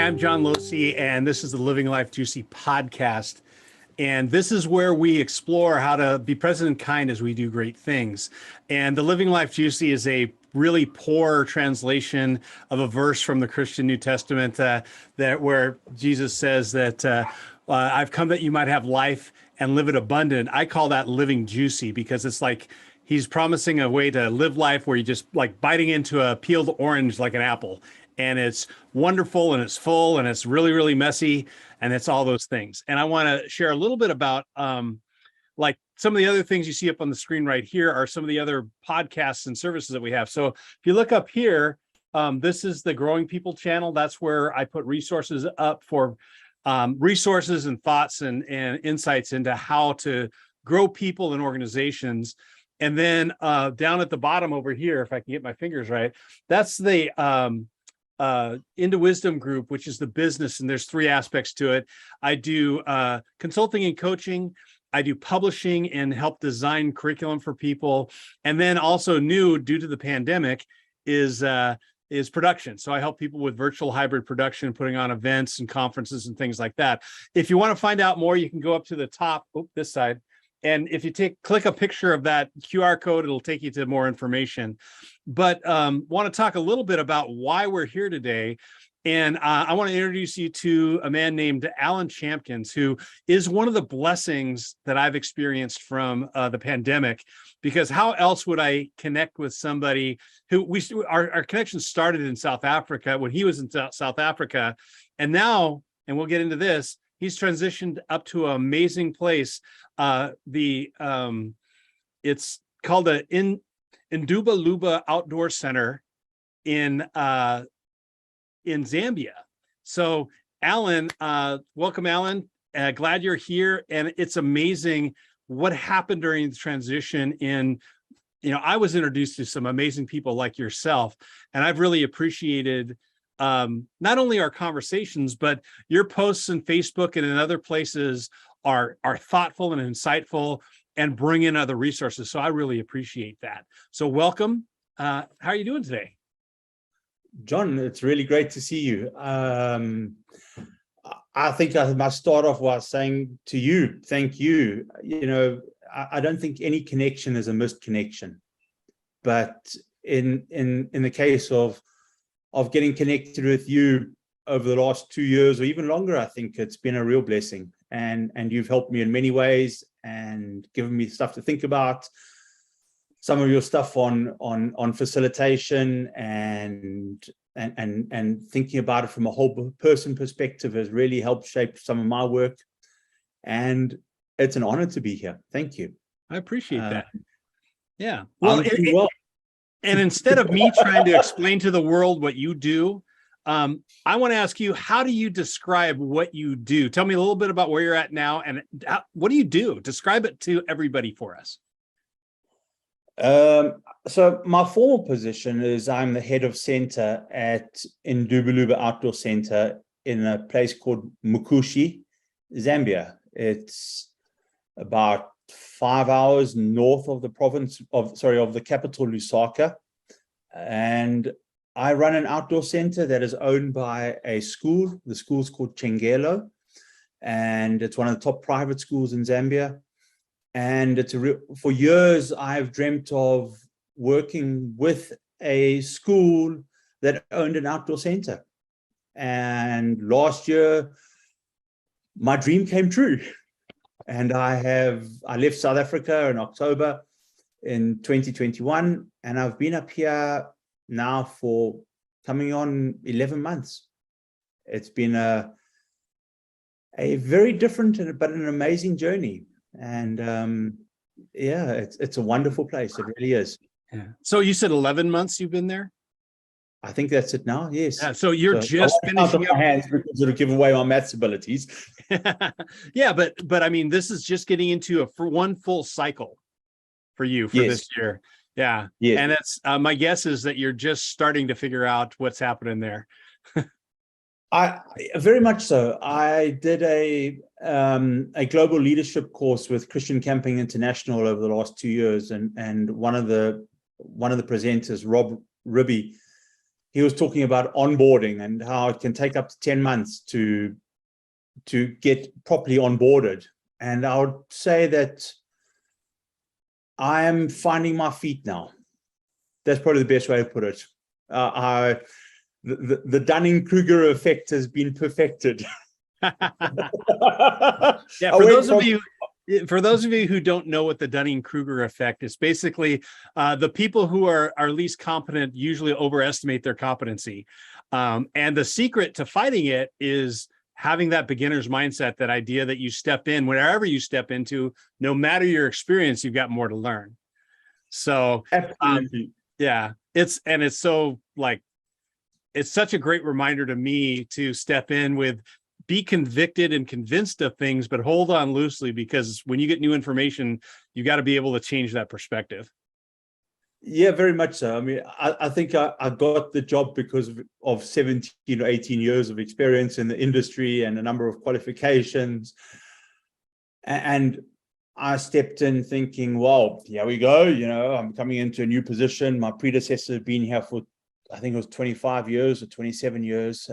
I'm John Losey, and this is the Living Life Juicy podcast. And this is where we explore how to be present and kind as we do great things. And the Living Life Juicy is a really poor translation of a verse from the Christian New Testament that where Jesus says that I've come that you might have life and live it abundant. I call that living juicy because it's like he's promising a way to live life where you just like biting into a peeled orange like an apple. And it's wonderful and it's full and it's really, really messy. And it's all those things. And I want to share a little bit about like some of the other things you see up on the screen right here are some of the other podcasts and services that we have. So if you look up here, this is the Growing People channel. That's where I put resources up for resources and thoughts and insights into how to grow people and organizations. And then down at the bottom over here, if I can get my fingers right, that's the Into Wisdom group, which is the business, and there's three aspects to it. I do consulting and coaching. I do publishing and help design curriculum for people. And then also new due to the pandemic is production. So I help people with virtual hybrid production, putting on events and conferences and things like that. If you want to find out more, you can go up to the top, this side. And if you click a picture of that QR code, it'll take you to more information. But want to talk a little bit about why we're here today. And I want to introduce you to a man named Alan Champkins, who is one of the blessings that I've experienced from the pandemic, because how else would I connect with somebody who our connection started in South Africa when he was in South Africa. And now, and we'll get into this, he's transitioned up to an amazing place. It's called the Ndubaluba Outdoor Centre in Zambia. So Alan, welcome, Alan. Glad you're here. And it's amazing what happened during the transition I was introduced to some amazing people like yourself, and I've really appreciated not only our conversations, but your posts on Facebook and in other places are thoughtful and insightful and bring in other resources. So I really appreciate that. So welcome. How are you doing today? John, it's really great to see you. I think I must start off by saying to you, thank you. I don't think any connection is a missed connection, but in the case of getting connected with you over the last 2 years or even longer, I think it's been a real blessing. And you've helped me in many ways and given me stuff to think about. Some of your stuff on facilitation and thinking about it from a whole person perspective has really helped shape some of my work. And it's an honor to be here. Thank you. I appreciate that. Yeah. Well, and instead of me trying to explain to the world what you do, I want to ask you, how do you describe what you do? Tell me a little bit about where you're at now and what do you do? Describe it to everybody for us. So my formal position is I'm the head of center at Ndubaluba Outdoor Centre in a place called Mukushi, Zambia. It's about 5 hours north of the the capital Lusaka. And I run an outdoor center that is owned by a school. The school's called Chengelo, and it's one of the top private schools in Zambia. And for years, I've dreamt of working with a school that owned an outdoor center. And last year, my dream came true. And I left South Africa in October in 2021, and I've been up here now for coming on 11 months. It's been a very different but an amazing journey. And it's a wonderful place. It really is. Yeah. So you said 11 months you've been there? I think that's it now. Yes. Yeah, so you're just finishing up. My hands because it'll give away my maths abilities. Yeah, but I mean, this is just getting into one full cycle for you for this year. Yeah. Yes. And that's my guess is that you're just starting to figure out what's happening there. I very much so. I did a global leadership course with Christian Camping International over the last 2 years, and one of the presenters, Rob Ribby, he was talking about onboarding and how it can take up to 10 months to get properly onboarded. And I would say that I am finding my feet now. That's probably the best way to put it. The Dunning-Kruger effect has been perfected. Yeah, for those of you who don't know what the Dunning-Kruger effect is, basically the people who are least competent usually overestimate their competency. And the secret to fighting it is having that beginner's mindset, that idea that you step in, wherever you step into, no matter your experience, you've got more to learn. So absolutely. Yeah, it's so like, it's such a great reminder to me to step in with, be convicted and convinced of things, but hold on loosely, because when you get new information, you got to be able to change that perspective. Yeah, very much so. I mean, I think I got the job because of 17 or 18 years of experience in the industry and a number of qualifications. And I stepped in thinking, well, here we go. You know, I'm coming into a new position. My predecessor had been here for, I think it was 25 years or 27 years.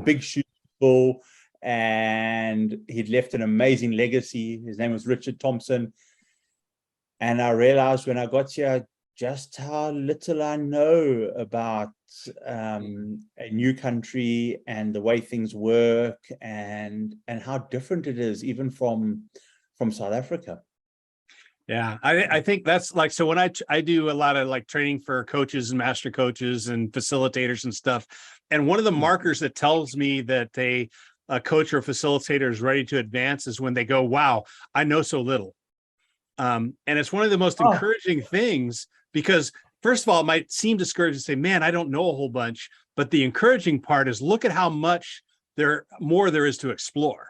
Big shoes full. And he'd left an amazing legacy. His name was Richard Thompson. And I realized when I got here just how little I know about a new country and the way things work, and how different it is even from South Africa. Yeah, I think that's like, so when I do a lot of like training for coaches and master coaches and facilitators and stuff, and one of the markers that tells me that a coach or facilitator is ready to advance is when they go, wow, I know so little. And it's one of the most encouraging things, because first of all, it might seem discouraging to say, man, I don't know a whole bunch, but the encouraging part is, look at how much there is to explore.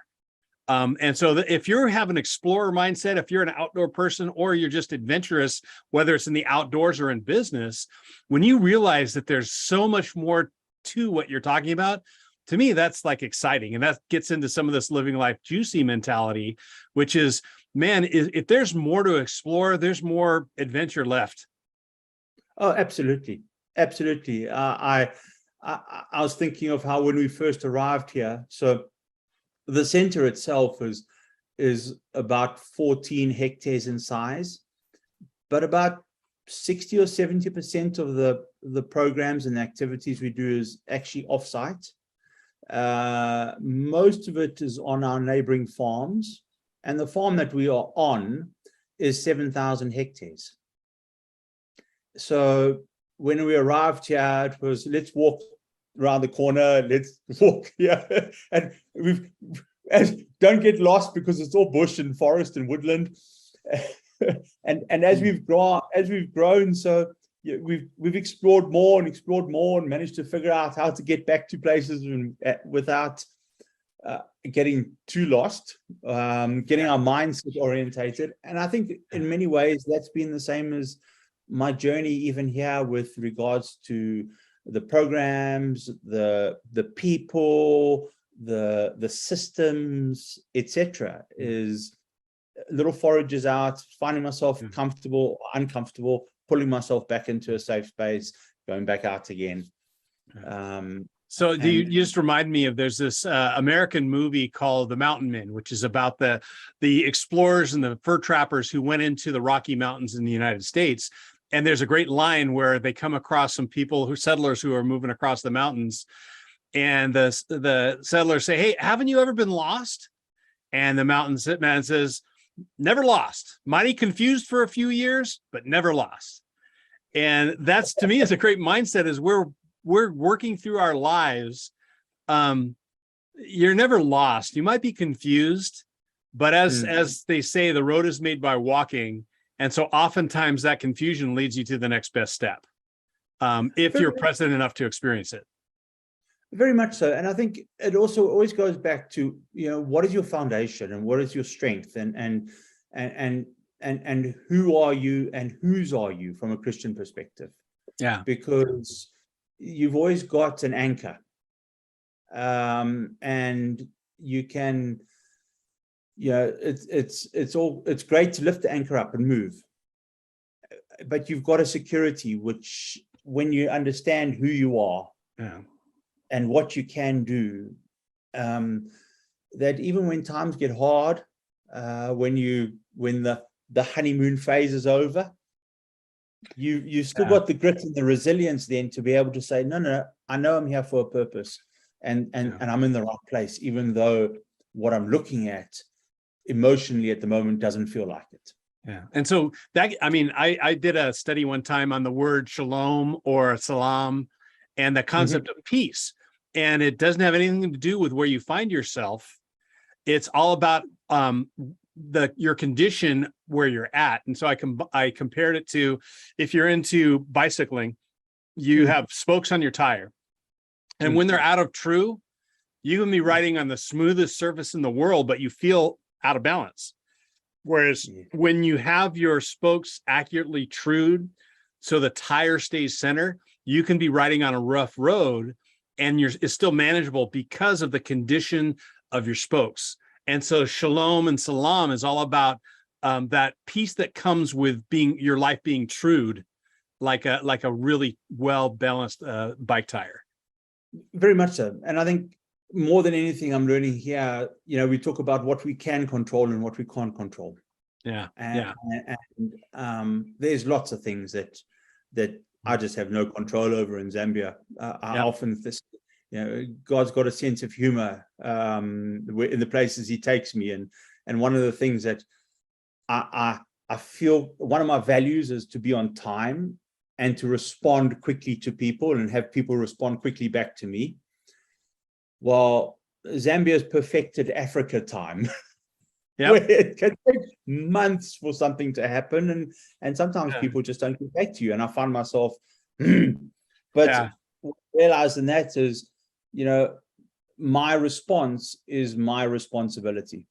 And so if you have an explorer mindset, if you're an outdoor person, or you're just adventurous, whether it's in the outdoors or in business, when you realize that there's so much more to what you're talking about, to me, that's like exciting. And that gets into some of this living life juicy mentality, which is, man, if there's more to explore, there's more adventure left. Oh, absolutely. Absolutely. I was thinking of how when we first arrived here, so the center itself is about 14 hectares in size, but about 60 or 70% of the programs and activities we do is actually offsite. Most of it is on our neighboring farms, and the farm that we are on is 7,000 hectares. So when we arrived here, it was, let's walk around the corner, let's walk here, and don't get lost because it's all bush and forest and woodland. and as we've grown, so we've explored more and managed to figure out how to get back to places without getting too lost, getting our mindset orientated. And I think in many ways that's been the same as my journey even here with regards to the programs, the people, the systems, etc. is little forages out, finding myself comfortable, uncomfortable, pulling myself back into a safe space, going back out again. So you just remind me of, there's this American movie called The Mountain Men, which is about the explorers and the fur trappers who went into the Rocky Mountains in the United States. And there's a great line where they come across some settlers who are moving across the mountains. And the settlers say, hey, haven't you ever been lost? And the mountain man says, never lost. Mighty confused for a few years, but never lost. And that's, to me, is a great mindset, as we're working through our lives. You're never lost. You might be confused, but as they say, the road is made by walking. And so oftentimes that confusion leads you to the next best step, if you're present enough to experience it. Very much so. And I think it also always goes back to, what is your foundation and what is your strength, and who are you and whose are you from a Christian perspective? Yeah. Because you've always got an anchor, and you can, it's great to lift the anchor up and move, but you've got a security which when you understand who you are and what you can do, that even when times get hard, when the honeymoon phase is over, you still got the grit and the resilience then to be able to say, no, I know I'm here for a purpose, and I'm in the right place, even though what I'm looking at emotionally at the moment doesn't feel like it. Yeah. And so that, I mean, I did a study one time on the word shalom or salam and the concept of peace. And it doesn't have anything to do with where you find yourself. It's all about your condition where you're at. And so I compared it to, if you're into bicycling, you have spokes on your tire. And when they're out of true, you can be riding on the smoothest surface in the world, but you feel out of balance. Whereas when you have your spokes accurately trued, so the tire stays center, you can be riding on a rough road and it's still manageable because of the condition of your spokes. And so shalom and salam is all about that peace that comes with your life being trued, like a really well-balanced bike tire. Very much so. And I think more than anything, I'm learning here, we talk about what we can control and what we can't control. And there's lots of things that I just have no control over in Zambia. I often, God's got a sense of humor in the places he takes me. And one of the things that I feel, one of my values is to be on time and to respond quickly to people and have people respond quickly back to me. Well, Zambia's perfected Africa time. Where it can take months for something to happen, and sometimes people just don't get back to you. And I find myself, but realizing that is, my response is my responsibility.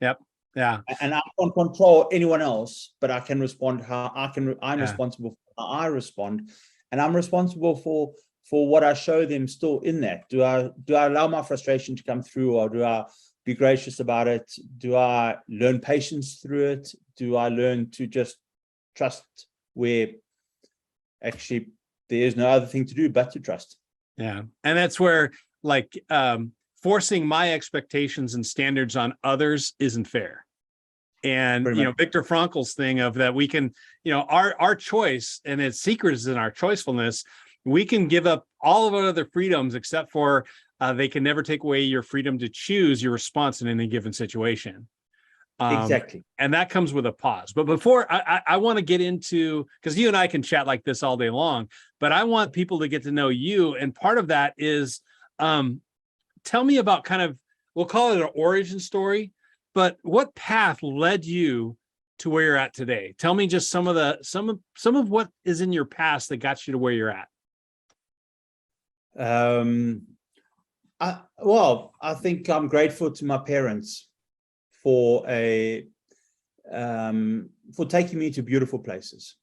And I can't control anyone else, but I can respond how I can. I'm responsible for how I respond, and I'm responsible for what I show them still in that. Do I allow my frustration to come through, or do I be gracious about it? Do I learn patience through it? Do I learn to just trust where actually there is no other thing to do but to trust? And that's where forcing my expectations and standards on others isn't fair. And Viktor Frankl's thing of that we can, our choice, and its secret is in our choicefulness. We can give up all of our other freedoms except for they can never take away your freedom to choose your response in any given situation. Exactly. And that comes with a pause. But before I want to get into, because you and I can chat like this all day long, but I want people to get to know you. And part of that is tell me about kind of, we'll call it an origin story, but what path led you to where you're at today? Tell me just some of what is in your past that got you to where you're at. I think I'm grateful to my parents for taking me to beautiful places.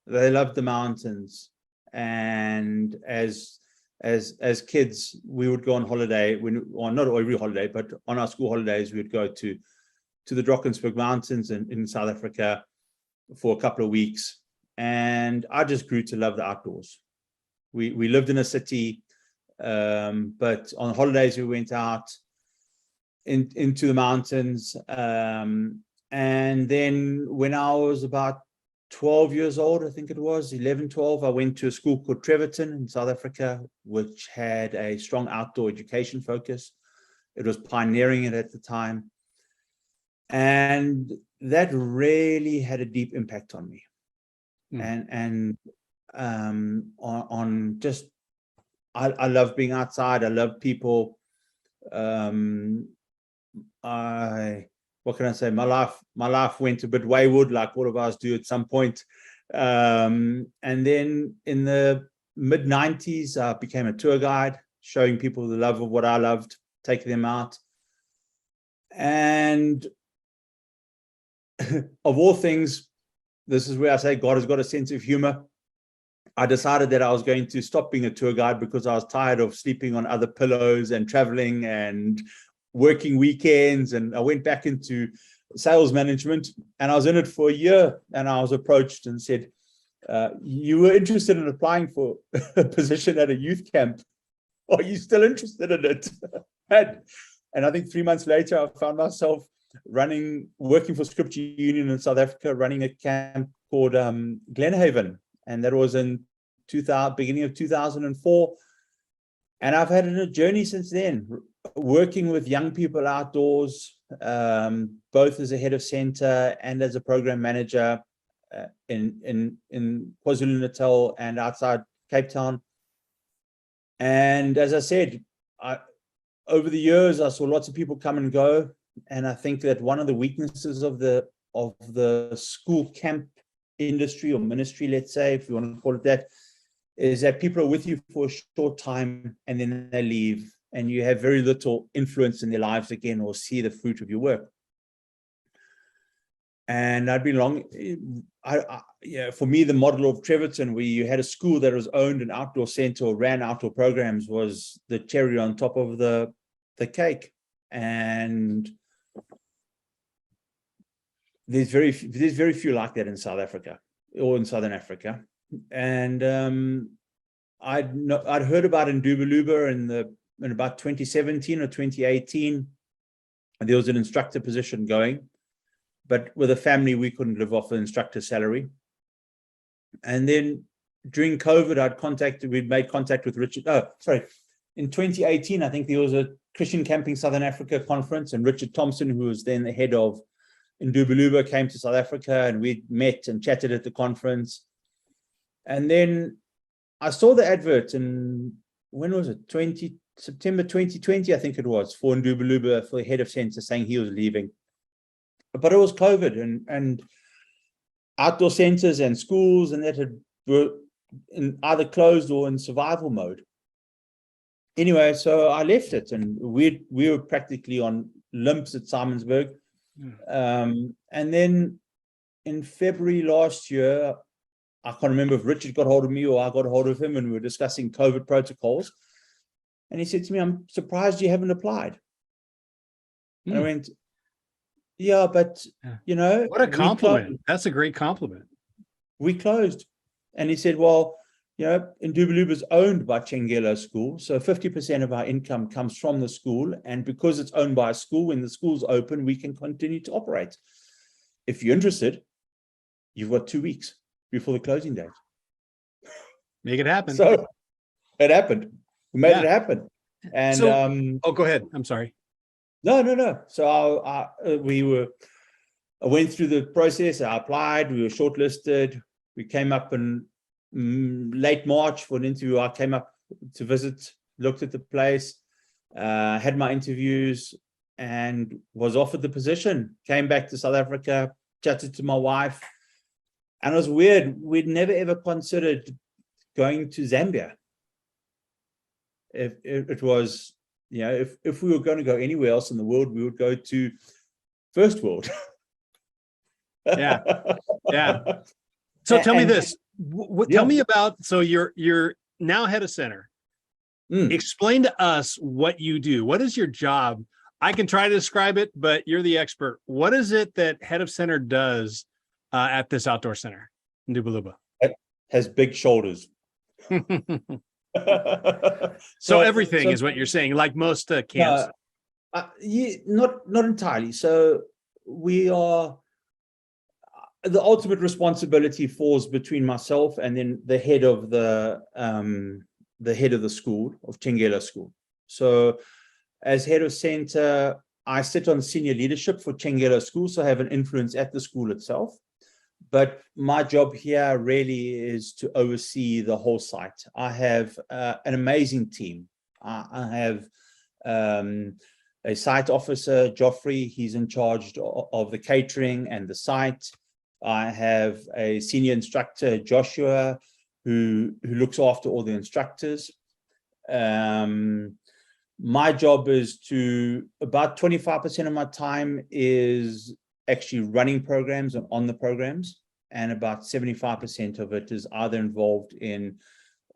They loved the mountains, and as kids, we would go on holiday. Not every holiday, but on our school holidays, we would go to the Drakensberg Mountains in South Africa for a couple of weeks, and I just grew to love the outdoors. We lived in a city, but on holidays we went out into the mountains. And then when I was about 12 years old, I think it was 11, 12, I went to a school called Treverton in South Africa, which had a strong outdoor education focus. It was pioneering it at the time. And that really had a deep impact on me. On just, I love being outside. I love people. What can I say? My life went a bit wayward, like all of us do at some point. And then in the mid-90s, I became a tour guide, showing people the love of what I loved, taking them out. And of all things, this is where I say God has got a sense of humor. I decided that I was going to stop being a tour guide because I was tired of sleeping on other pillows and traveling and working weekends. And I went back into sales management, and I was in it for a year, and I was approached and said, You were interested in applying for a position at a youth camp. Are you still interested in it? And I think 3 months later, I found myself working for Scripture Union in South Africa, running a camp called Glenhaven. And that was in beginning of 2004. And I've had a journey since then, working with young people outdoors, both as a head of center and as a program manager in KwaZulu-Natal and outside Cape Town. And as I said, over the years, I saw lots of people come and go. And I think that one of the weaknesses of the school camp industry or ministry, let's say, if you want to call it that, is that people are with you for a short time and then they leave, and you have very little influence in their lives again or see the fruit of your work. And I'd been for me, the model of Trevorton, where you had a school that was owned an outdoor center or ran outdoor programs, was the cherry on top of the cake. And there's very few like that in South Africa or in Southern Africa. And I'd heard about Ndubaluba in about 2017 or 2018. And there was an instructor position going, but with a family, we couldn't live off the instructor salary. And then during COVID, we'd made contact with Richard. In 2018, I think there was a Christian Camping Southern Africa conference, and Richard Thompson, who was then the head of Ndubaluba, came to South Africa, and we met and chatted at the conference. And then I saw the advert, and when was it? September 2020, I think it was, for Ndubaluba, for the head of center, saying he was leaving. But it was COVID, and outdoor centers and schools and that were either closed or in survival mode. Anyway, so I left it, and we were practically on limps at Simonsburg. And then in February last year, I can't remember if Richard got hold of me or I got hold of him, and we were discussing COVID protocols. And he said to me, "I'm surprised you haven't applied." And I went, "Yeah, but you know." What a compliment. That's a great compliment. We closed. And he said, "Well, you know, Ndubaluba is owned by Chengelo School, so 50% of our income comes from the school. And because it's owned by a school, when the school's open, we can continue to operate. If you're interested, you've got 2 weeks before the closing date." Make it happen. So it happened. We made it happen. And go ahead. I'm sorry. No. So I went through the process. I applied. We were shortlisted. We came up in late March for an interview. I came up to visit, looked at the place, had my interviews, and was offered the position. Came back to South Africa, chatted to my wife, and it was weird. We'd never ever considered going to Zambia. It was, you know, if we were going to go anywhere else in the world, we would go to first world. Yeah. So tell me this. Tell me about, so you're now head of center. Explain to us what you do. What is your job? I can try to describe it, but you're the expert. What is it that head of center does at this outdoor center in Ndubaluba? It has big shoulders. So everything is what you're saying, like most camps. Not entirely. So we are, the ultimate responsibility falls between myself and then the head of the school, of Chengelo School. So as head of center, I sit on senior leadership for Chengelo School, so I have an influence at the school itself. But my job here really is to oversee the whole site. I have an amazing team. I have a site officer, Joffrey. He's in charge of the catering and the site. I have a senior instructor, Joshua, who looks after all the instructors. My job is about 25% of my time is actually running programs and on the programs, and about 75% of it is either involved in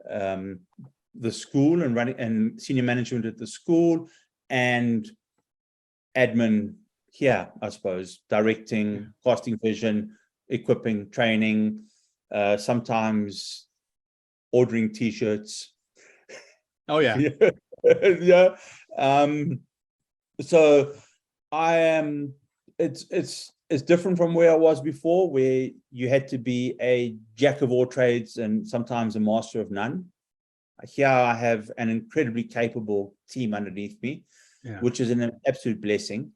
the school and running and senior management at the school and admin here, I suppose, directing, casting vision, equipping, training, sometimes ordering t-shirts. Oh yeah. Yeah. So I am, it's different from where I was before, where you had to be a jack of all trades and sometimes a master of none. Here I have an incredibly capable team underneath me, Yeah. which is an absolute blessing.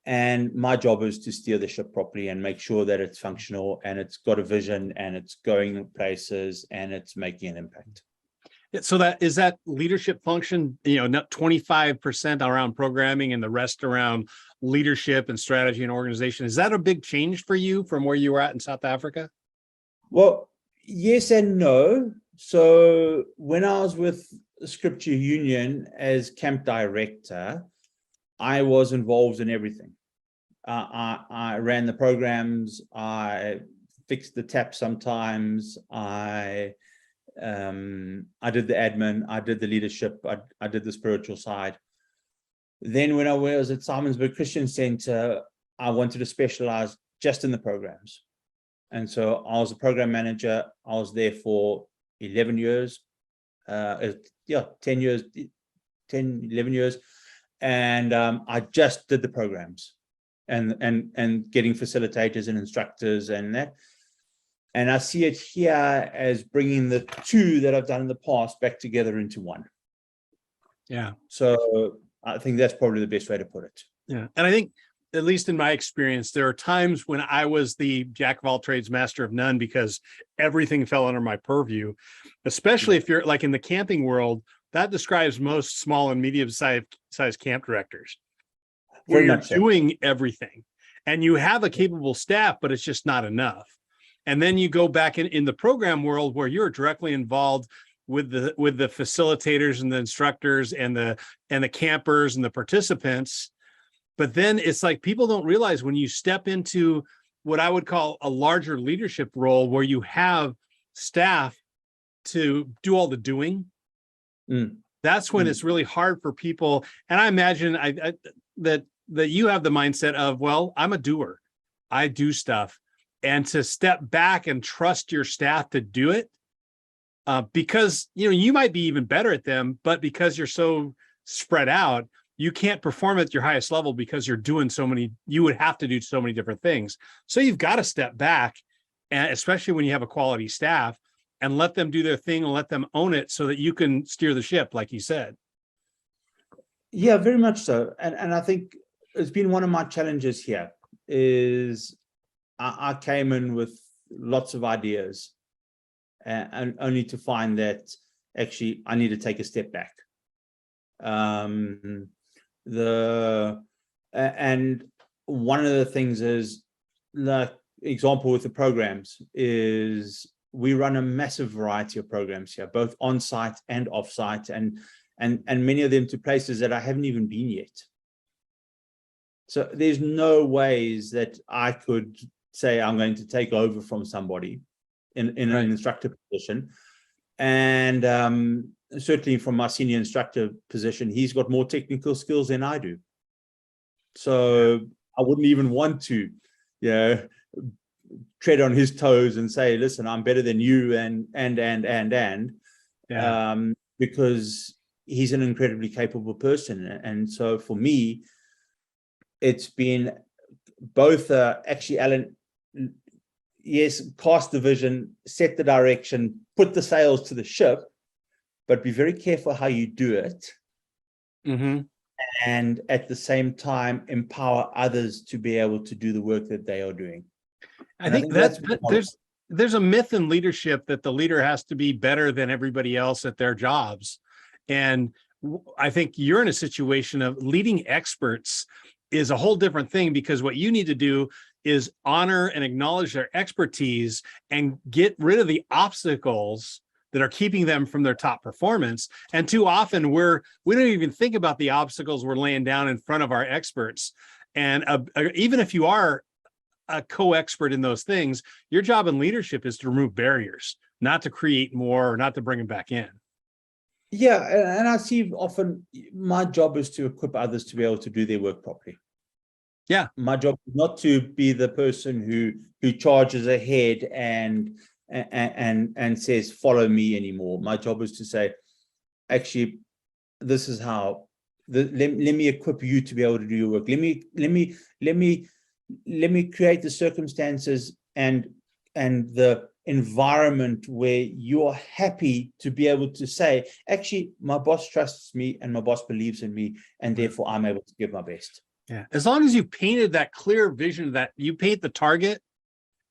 And my job is to steer the ship properly and make sure that it's functional and it's got a vision and it's going places and it's making an impact. So that is that leadership function, not 25% around programming and the rest around leadership and strategy and organization. Is that a big change for you from where you were at in South Africa? Well, yes and no. So when I was with Scripture Union as camp director, I was involved in everything. I ran the programs, I fixed the tap sometimes, I did the admin, I did the leadership, I did the spiritual side. Then when I was at Simonsburg Christian Center, I wanted to specialize just in the programs. And so I was a program manager. I was there for 11 years, 10 years, 11 years. And I just did the programs and getting facilitators and instructors and that. And I see it here as bringing the two that I've done in the past back together into one. Yeah. So I think that's probably the best way to put it. Yeah. And I think, at least in my experience, there are times when I was the jack of all trades, master of none, because everything fell under my purview, especially if you're like in the camping world. That describes most small and medium-sized camp directors, where Very you're much so. doing everything and you have a capable staff, but it's just not enough. And then you go back in the program world where you're directly involved with the facilitators and the instructors and the campers and the participants. But then it's like people don't realize when you step into what I would call a larger leadership role where you have staff to do all the doing. That's when it's really hard for people. And I imagine that you have the mindset of, well, I'm a doer. I do stuff. And to step back and trust your staff to do it, because you might be even better at them, but because you're so spread out, you can't perform at your highest level because you're doing you would have to do so many different things. So you've got to step back, and especially when you have a quality staff, and let them do their thing and let them own it so that you can steer the ship, like you said. Yeah, very much so. And I think it's been one of my challenges here is I came in with lots of ideas and only to find that actually I need to take a step back. And one of the things is, like example with the programs, is we run a massive variety of programs here, both on-site and off-site, and many of them to places that I haven't even been yet. So there's no ways that I could say I'm going to take over from somebody in an instructor position. And certainly from my senior instructor position, he's got more technical skills than I do. So I wouldn't even want to, tread on his toes and say, listen, I'm better than you because he's an incredibly capable person. And so for me, it's been both actually, Alan, yes, cast the vision, set the direction, put the sails to the ship, but be very careful how you do it. And at the same time, empower others to be able to do the work that they are doing. I think there's a myth in leadership that the leader has to be better than everybody else at their jobs. And I think you're in a situation of leading experts is a whole different thing, because what you need to do is honor and acknowledge their expertise and get rid of the obstacles that are keeping them from their top performance. And too often we don't even think about the obstacles we're laying down in front of our experts. And even if you are a co-expert in those things, your job in leadership is to remove barriers, not to create more or not to bring them back in. Yeah, and I see often my job is to equip others to be able to do their work properly. Yeah, my job is not to be the person who charges ahead and and says, follow me anymore. My job is to say, actually, this is how, let me equip you to be able to do your work. Let me create the circumstances and the environment where you are happy to be able to say, actually, my boss trusts me and my boss believes in me, and therefore I'm able to give my best. Yeah. As long as you painted that clear vision, that you paint the target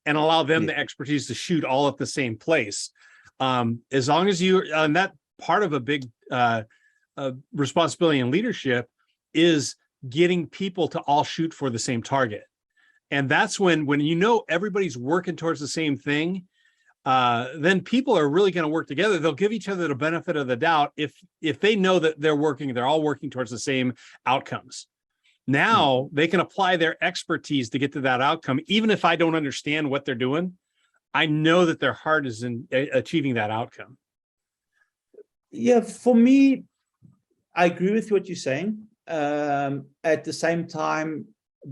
and allow them the expertise to shoot all at the same place. As long as you, and that part of a big responsibility and leadership is getting people to all shoot for the same target. And that's when you know everybody's working towards the same thing, then people are really going to work together. They'll give each other the benefit of the doubt if they know that they're all working towards the same outcomes. Now they can apply their expertise to get to that outcome. Even if I don't understand what they're doing, I know that their heart is in achieving that outcome. Yeah, for me, I agree with what you're saying. At the same time,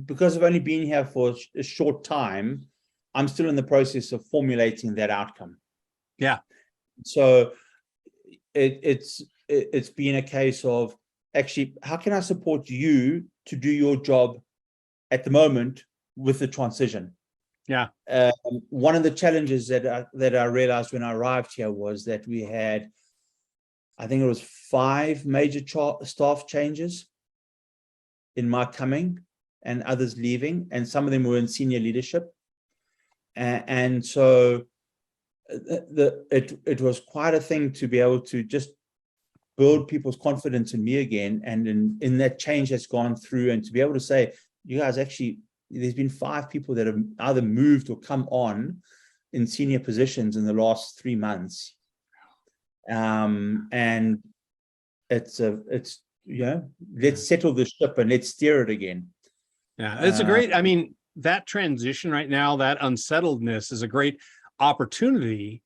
because I've only been here for a short time, I'm still in the process of formulating that outcome. Yeah. So it's been a case of, actually, how can I support you to do your job at the moment with the transition? Yeah. One of the challenges that I realized when I arrived here was that we had, I think it was 5 major staff changes in my coming and others leaving, and some of them were in senior leadership. And so it was quite a thing to be able to just build people's confidence in me again, and in that change that's gone through, and to be able to say, you guys, actually, there's been 5 people that have either moved or come on in senior positions in the last 3 months. And it's let's settle the ship and let's steer it again. Yeah, it's a great, I mean, that transition right now, that unsettledness is a great opportunity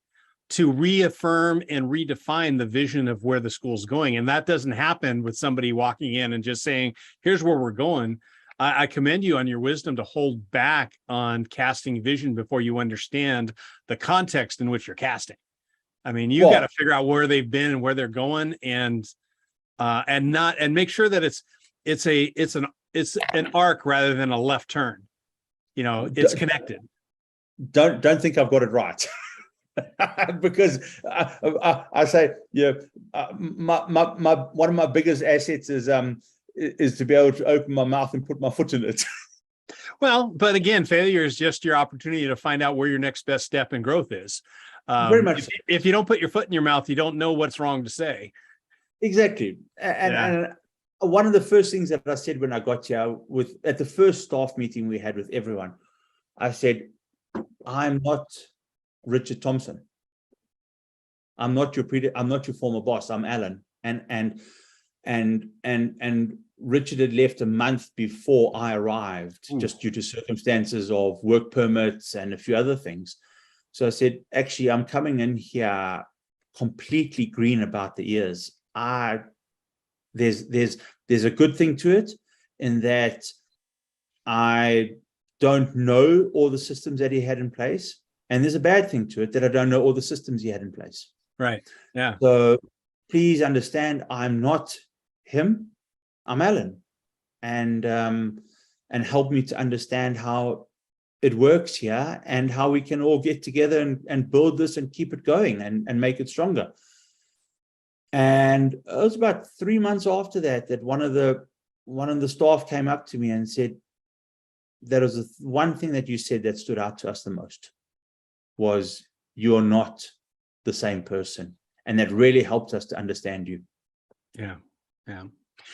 to reaffirm and redefine the vision of where the school's going. And that doesn't happen with somebody walking in and just saying, here's where we're going. I commend you on your wisdom to hold back on casting vision before you understand the context in which you're casting. I mean, you got to figure out where they've been and where they're going, and make sure that it's an arc rather than a left turn. You know, it's connected. Don't think I've got it right. Because I say, one of my biggest assets is to be able to open my mouth and put my foot in it. Well, but again, failure is just your opportunity to find out where your next best step in growth is. Very much. If you don't put your foot in your mouth, you don't know what's wrong to say. Exactly. And one of the first things that I said when I got here, at the first staff meeting we had with everyone, I said, I'm not Richard Thompson. I'm not your former boss. I'm Alan. And Richard had left a month before I arrived, just due to circumstances of work permits and a few other things. So I said, actually, I'm coming in here completely green about the ears. There's a good thing to it, in that I don't know all the systems that he had in place. And there's a bad thing to it, that I don't know all the systems he had in place. Right. Yeah. So please understand, I'm not him, I'm Alan. And help me to understand how it works here, and how we can all get together and build this and keep it going and make it stronger. And it was about 3 months after that one of the staff came up to me and said, there was one thing that you said that stood out to us the most, was you're not the same person. And that really helped us to understand you. Yeah. Yeah.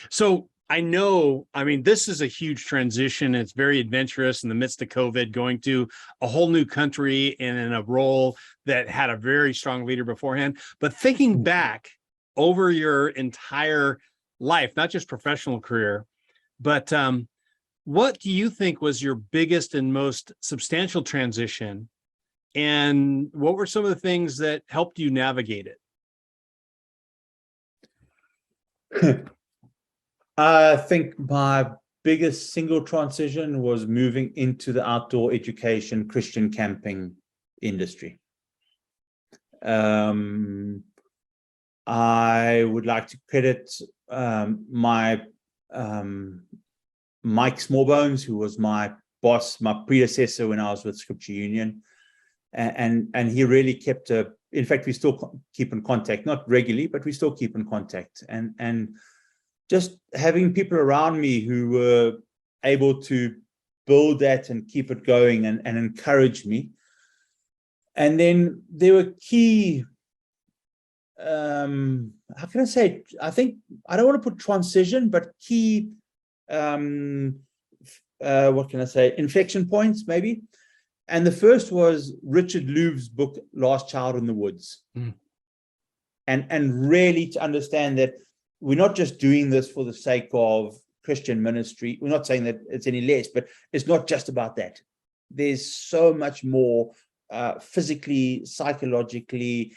So I know, I mean, this is a huge transition. It's very adventurous in the midst of COVID, going to a whole new country and in a role that had a very strong leader beforehand. But thinking back over your entire life, not just professional career, but what do you think was your biggest and most substantial transition? And what were some of the things that helped you navigate it? I think my biggest single transition was moving into the outdoor education, Christian camping industry. I would like to credit my Mike Smallbones, who was my boss, my predecessor when I was with Scripture Union, and he really kept in fact, we still keep in contact, not regularly, but we still keep in contact, and just having people around me who were able to build that and keep it going and encourage me. And then there were key, how can I say, I think, I don't want to put transition, but key, what can I say, inflection points maybe. And the first was Richard Louve's book, Last Child in the Woods. Mm. And really to understand that we're not just doing this for the sake of Christian ministry. We're not saying that it's any less, but it's not just about that. There's so much more physically, psychologically,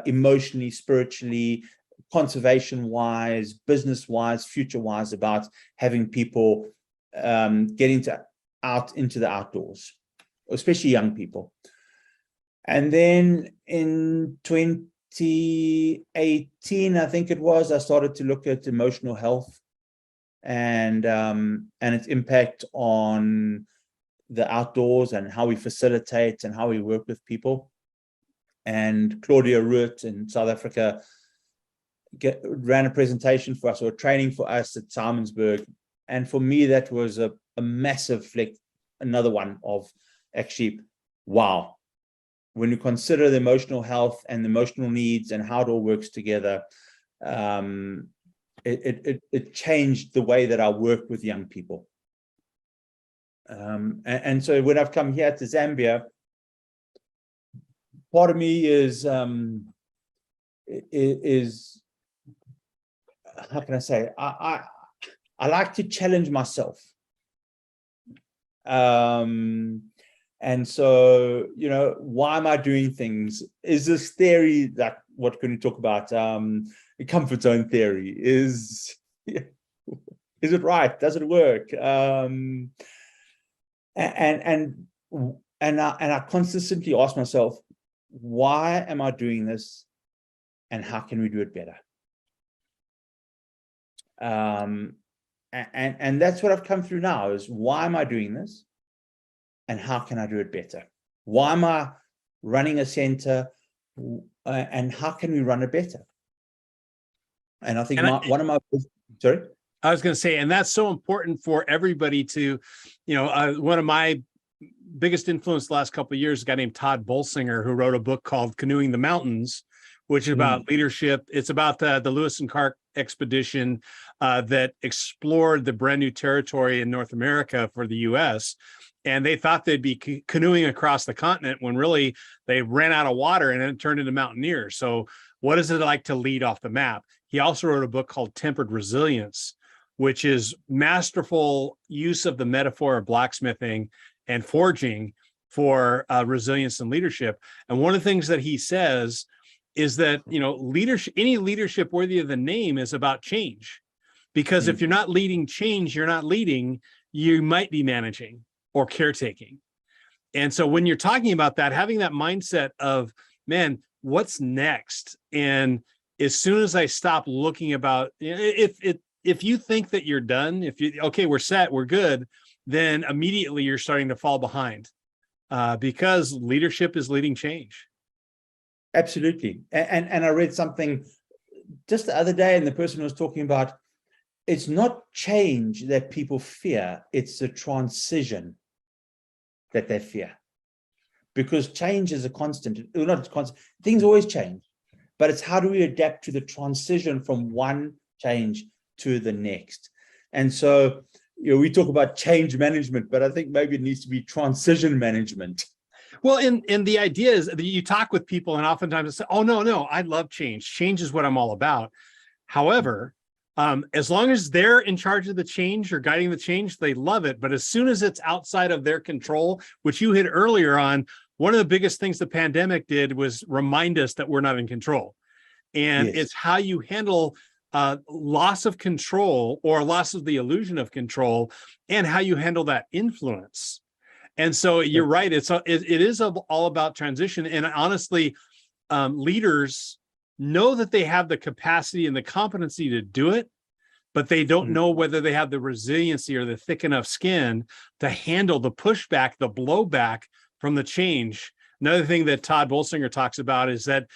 emotionally, spiritually, conservation-wise, business-wise, future-wise, about having people getting out into the outdoors, especially young people. And then in 2018, I think it was, I started to look at emotional health and its impact on the outdoors and how we facilitate and how we work with people. And Claudia Root in South Africa ran a presentation for us, or a training for us at Simonsburg. And for me, that was a massive flick, another one of actually, wow. When you consider the emotional health and the emotional needs and how it all works together, it changed the way that I work with young people. And so when I've come here to Zambia, part of me is how can I say, I like to challenge myself. And so, why am I doing things? Is this theory that, what can we talk about? The comfort zone theory is it right? Does it work? And I consistently ask myself, why am I doing this, and how can we do it better? And that's what I've come through now, is why am I doing this, and how can I do it better? Why am I running a center, and how can we run it better? And I think sorry? I was going to say, and that's so important for everybody to, one of my biggest influence the last couple of years is a guy named Todd Bolsinger, who wrote a book called Canoeing the Mountains, which is about leadership. It's about the Lewis and Clark expedition that explored the brand new territory in North America for the U.S. And they thought they'd be canoeing across the continent when really they ran out of water and then it turned into mountaineers. So what is it like to lead off the map? He also wrote a book called Tempered Resilience, which is masterful use of the metaphor of blacksmithing and forging for resilience and leadership. And one of the things that he says is that, leadership, any leadership worthy of the name, is about change. Because if you're not leading change, you're not leading, you might be managing or caretaking. And so when you're talking about that, having that mindset of, man, what's next? And as soon as I stop looking about, if you think that you're done, okay, we're set, we're good, then immediately you're starting to fall behind because leadership is leading change. Absolutely. And I read something just the other day, and the person was talking about, it's not change that people fear, it's the transition that they fear. Because change is a constant, not a constant, things always change, but it's how do we adapt to the transition from one change to the next. And so, we talk about change management, but I think maybe it needs to be transition management. Well, and the idea is that you talk with people and oftentimes they say, oh, no, I love change. Change is what I'm all about. However, as long as they're in charge of the change or guiding the change, they love it. But as soon as it's outside of their control, which you hit earlier on, one of the biggest things the pandemic did was remind us that we're not in control. And it's how you handle loss of control or loss of the illusion of control, and how you handle that influence. And so you're right. It is all about transition. And honestly, leaders know that they have the capacity and the competency to do it, but they don't know whether they have the resiliency or the thick enough skin to handle the pushback, the blowback from the change. Another thing that Todd Bolsinger talks about is that,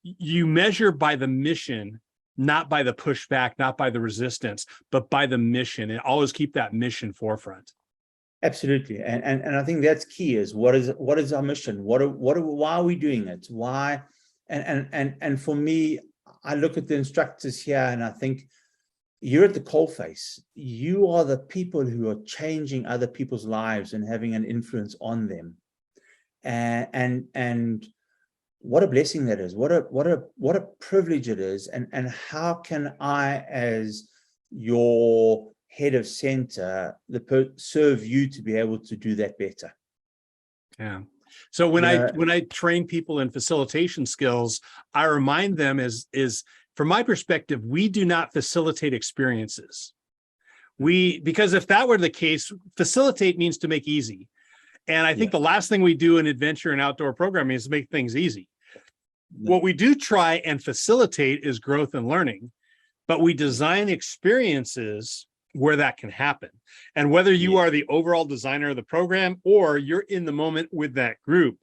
you measure by the mission, not by the pushback, not by the resistance, but by the mission, and always keep that mission forefront. Absolutely. And I think that's key, is what is our mission? Why are we doing it? Why? And for me, I look at the instructors here and I think, you're at the coalface. You are the people who are changing other people's lives and having an influence on them. And what a blessing that is. What a privilege it is. And how can I, as your head of center, serve you to be able to do that better? Yeah. So when I train people in facilitation skills, I remind them is from my perspective, we do not facilitate experiences. Because if that were the case, facilitate means to make easy. And I think the last thing we do in adventure and outdoor programming is make things easy. What we do try and facilitate is growth and learning, but we design experiences where that can happen. And whether you are the overall designer of the program or you're in the moment with that group,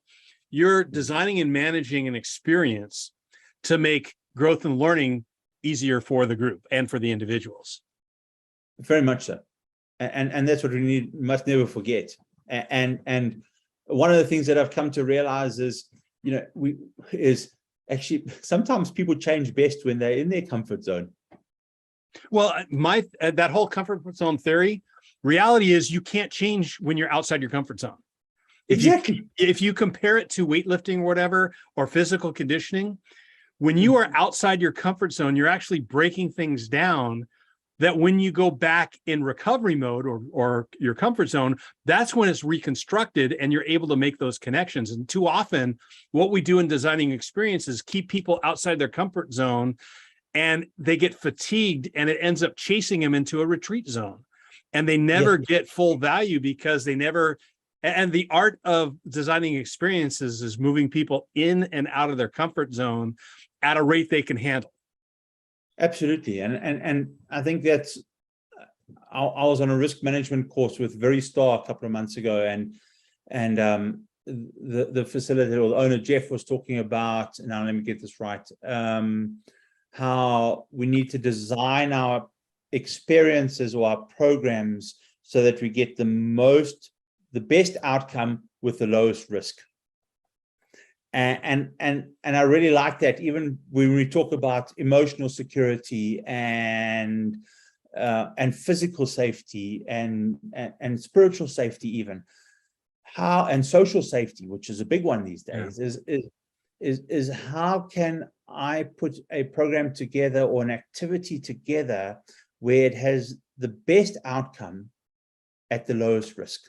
you're designing and managing an experience to make growth and learning easier for the group and for the individuals. Very much so. And that's what we must never forget. And one of the things that I've come to realize is, is actually sometimes people change best when they're in their comfort zone. Well, that whole comfort zone theory, reality is you can't change when you're outside your comfort zone. Exactly. If you compare it to weightlifting or whatever, or physical conditioning, when you are outside your comfort zone, you're actually breaking things down that when you go back in recovery mode or your comfort zone, that's when it's reconstructed and you're able to make those connections. And too often, what we do in designing experiences keep people outside their comfort zone, and they get fatigued and it ends up chasing them into a retreat zone. And they never get full value because they never, and the art of designing experiences is moving people in and out of their comfort zone at a rate they can handle. Absolutely. And I think that's, I was on a risk management course with Very Star a couple of months ago, and the facilitator or the owner, Jeff, was talking about, now let me get this right, how we need to design our experiences or our programs so that we get the best outcome with the lowest risk. And I really like that, even when we talk about emotional security and physical safety and spiritual safety, even and social safety, which is a big one these days, is how can I put a program together or an activity together where it has the best outcome at the lowest risk.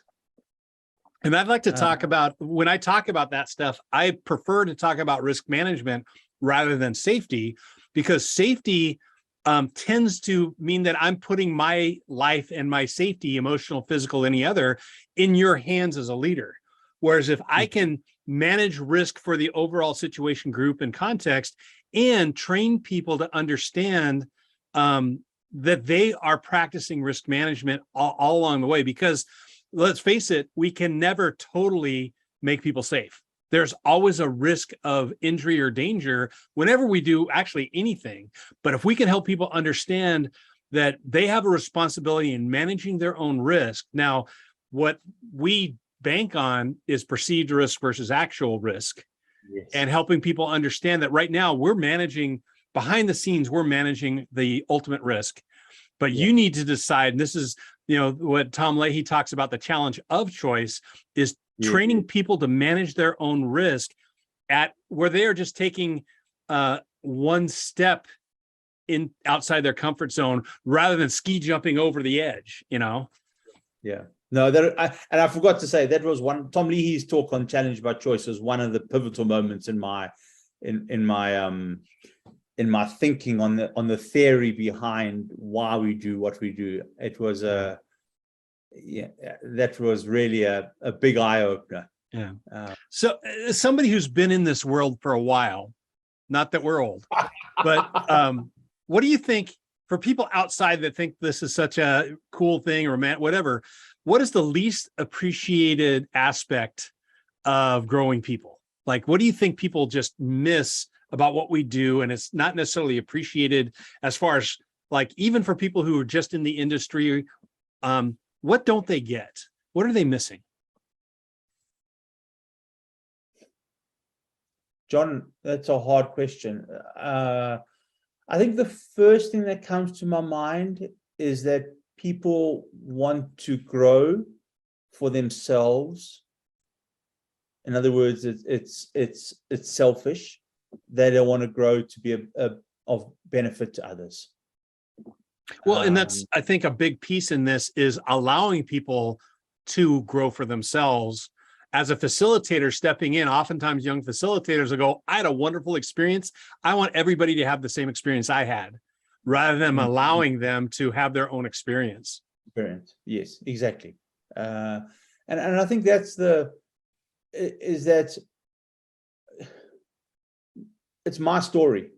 And I'd like to talk about, when I talk about that stuff, I prefer to talk about risk management rather than safety, because safety tends to mean that I'm putting my life and my safety, emotional, physical, any other, in your hands as a leader. Whereas if I can manage risk for the overall situation, group, and context, and train people to understand that they are practicing risk management all along the way, because let's face it, we can never totally make people safe. There's always a risk of injury or danger whenever we do actually anything. But if we can help people understand that they have a responsibility in managing their own risk. Now, what we bank on is perceived risk versus actual risk. Yes. And helping people understand that right now we're managing, behind the scenes, we're managing the ultimate risk. But you need to decide, and this is, what Tom Leahy talks about, the challenge of choice, is training people to manage their own risk at where they are just taking one step in outside their comfort zone rather than ski jumping over the edge, Yeah. No, I forgot to say, that was one, Tom Leahy's talk on challenge by choice was one of the pivotal moments in my thinking on the theory behind why we do what we do. It was that was really a big eye opener. Yeah. Uh, So as somebody who's been in this world for a while, not that we're old, but what do you think for people outside that think this is such a cool thing or whatever, what is the least appreciated aspect of growing people? Like, what do you think people just miss about what we do? And it's not necessarily appreciated as far as like, even for people who are just in the industry, what don't they get? What are they missing? John, that's a hard question. I think the first thing that comes to my mind is that people want to grow for themselves. In other words, it's selfish. They don't want to grow to be of benefit to others. Well, and that's, I think, a big piece in this is allowing people to grow for themselves. As a facilitator stepping in, oftentimes young facilitators will go, I had a wonderful experience. I want everybody to have the same experience I had, rather than allowing them to have their own experience. Yes, exactly. And I think that's that it's my story.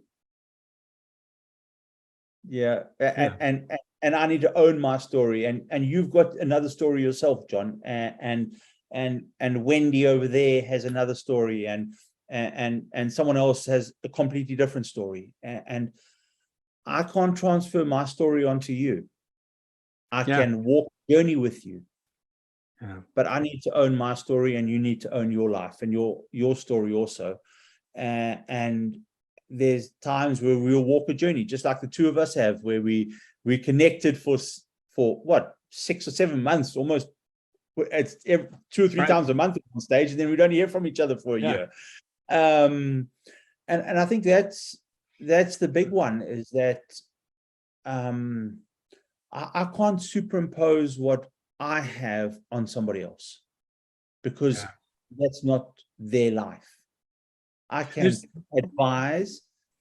Yeah. And I need to own my story, and you've got another story yourself, John, and Wendy over there has another story, and someone else has a completely different story, and I can't transfer my story onto you. I can walk the journey with you, but I need to own my story, and you need to own your life and your story also. And there's times where we'll walk a journey, just like the two of us have, where we connected for what, 6 or 7 months, almost. It's 2 or 3 times a month on stage, and then we don't hear from each other for a year. And I think that's the big one, is that I can't superimpose what I have on somebody else, because that's not their life. I can advise,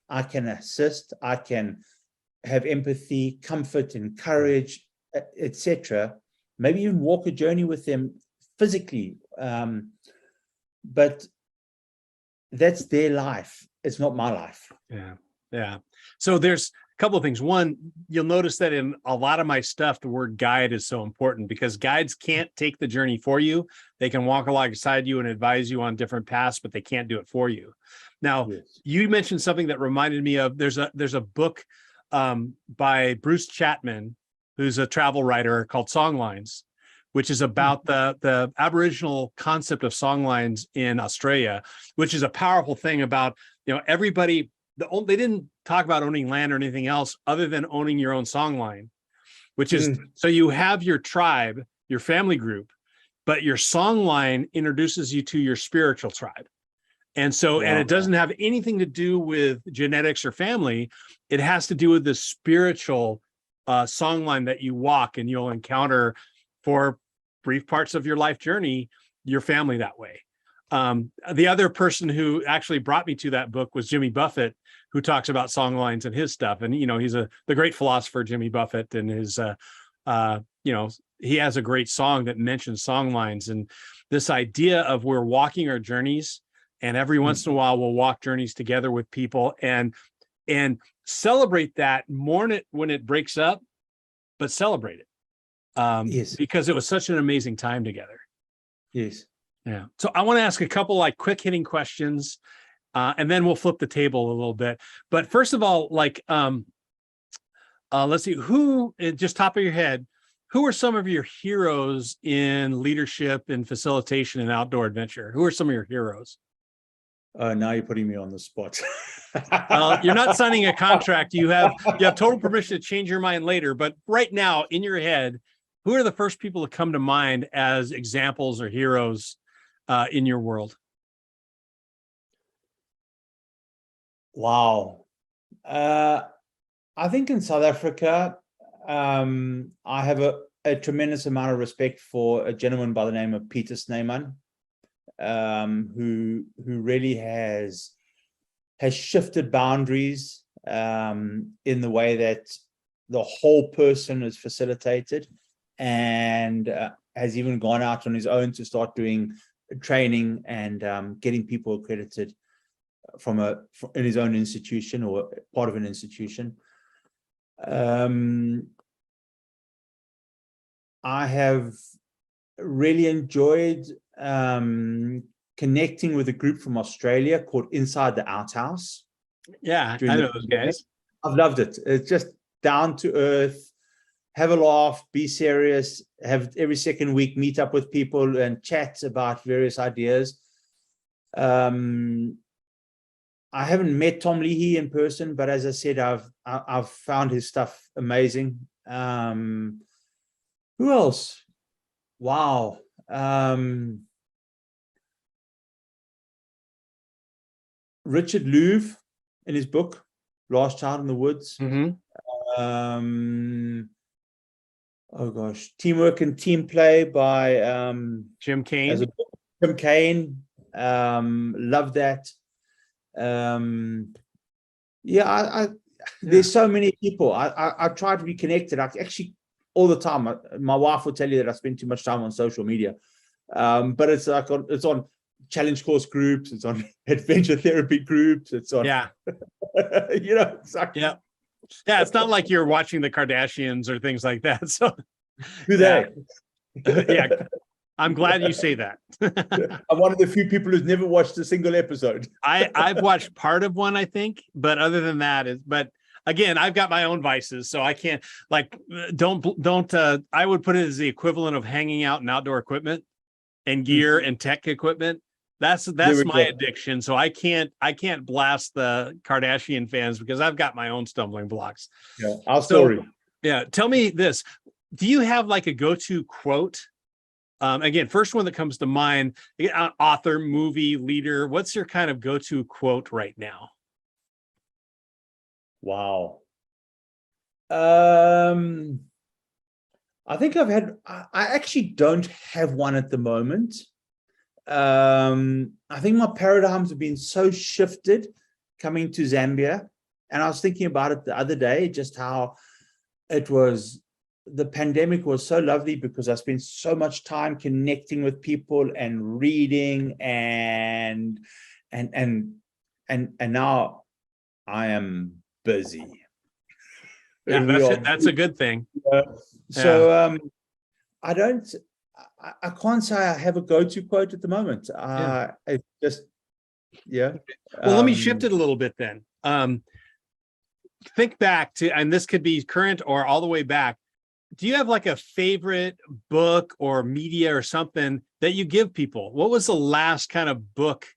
I can assist, I can have empathy, comfort, encourage, etc. Maybe even walk a journey with them physically, but that's their life. It's not my life. Yeah. So there's a couple of things. One, you'll notice that in a lot of my stuff, the word guide is so important, because guides can't take the journey for you. They can walk alongside you and advise you on different paths, but they can't do it for you. Now, you mentioned something that reminded me of, there's a book by Bruce Chapman, who's a travel writer, called Songlines, which is about the Aboriginal concept of songlines in Australia, which is a powerful thing about, everybody, they didn't talk about owning land or anything else other than owning your own songline, which is, so you have your tribe, your family group, but your songline introduces you to your spiritual tribe. And so, and it doesn't have anything to do with genetics or family. It has to do with the spiritual songline that you walk, and you'll encounter for brief parts of your life journey, your family that way. The other person who actually brought me to that book was Jimmy Buffett, who talks about songlines and his stuff. And, he's the great philosopher, Jimmy Buffett, and his, he has a great song that mentions songlines, and this idea of we're walking our journeys, and every once in a while we'll walk journeys together with people and celebrate that, mourn it when it breaks up, but celebrate it. Because it was such an amazing time together. Yes. Yeah. So I want to ask a couple like quick hitting questions, and then we'll flip the table a little bit. But first of all, like, let's see, who, just top of your head, who are some of your heroes in leadership and facilitation and outdoor adventure? Who are some of your heroes? Now you're putting me on the spot. You're not signing a contract. You have total permission to change your mind later. But right now, in your head, who are the first people to come to mind as examples or heroes in your world? Wow. I think in South Africa, I have a tremendous amount of respect for a gentleman by the name of Peter Snyman, who really has shifted boundaries in the way that the whole person is facilitated, and has even gone out on his own to start doing training and getting people accredited in his own institution or part of an institution. I have really enjoyed connecting with a group from Australia called Inside the Outhouse. Yeah, I know those guys. I've loved it. It's just down to earth, have a laugh, be serious, have every second week meet up with people and chat about various ideas. I haven't met Tom Leahy in person, but as I said, I've found his stuff amazing. Who else? Wow. Richard Louv in his book, Last Child in the Woods. Oh gosh, Teamwork and Team Play by Jim Kane. Jim Kane. Love that. Yeah, there's so many people. I try to be connected. I actually all the time. My wife will tell you that I spend too much time on social media, but it's like it's on challenge course groups, it's on adventure therapy groups, it's on it's like, yeah, it's not like you're watching the Kardashians or things like that. So who they? Yeah, I'm glad you say that. I'm one of the few people who's never watched a single episode. I've watched part of one, I think, but other than that, but again, I've got my own vices, so I can't don't I would put it as the equivalent of hanging out in outdoor equipment and gear and tech equipment. That's my addiction. So I can't blast the Kardashian fans because I've got my own stumbling blocks. Yeah, our story. Yeah, tell me this. Do you have like a go-to quote? Again, first one that comes to mind, author, movie, leader. What's your kind of go-to quote right now? Wow. I think I actually don't have one at the moment. I think my paradigms have been so shifted coming to Zambia. And I was thinking about it the other day, just how the pandemic was so lovely because I spent so much time connecting with people and reading and now I am busy. Yeah, that's a good thing. So I can't say I have a go-to quote at the moment. It's just Well, let me shift it a little bit then. Think back to, and this could be current or all the way back. Do you have like a favorite book or media or something that you give people? What was the last kind of book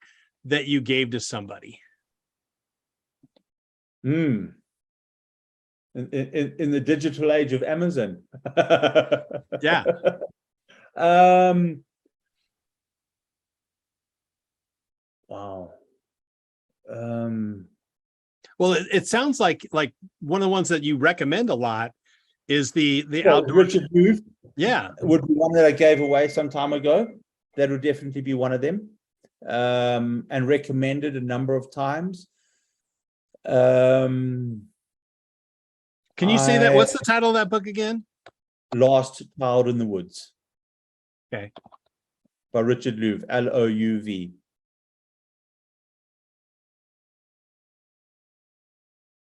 that you gave to somebody? In the digital age of Amazon. Yeah. Wow. Well, it sounds like one of the ones that you recommend a lot is the outdoor. Richard Louv. Yeah, would be one that I gave away some time ago. That would definitely be one of them, and recommended a number of times. Can you say that? What's the title of that book again? Last Child in the Woods. Okay. By Richard Louv, Louv.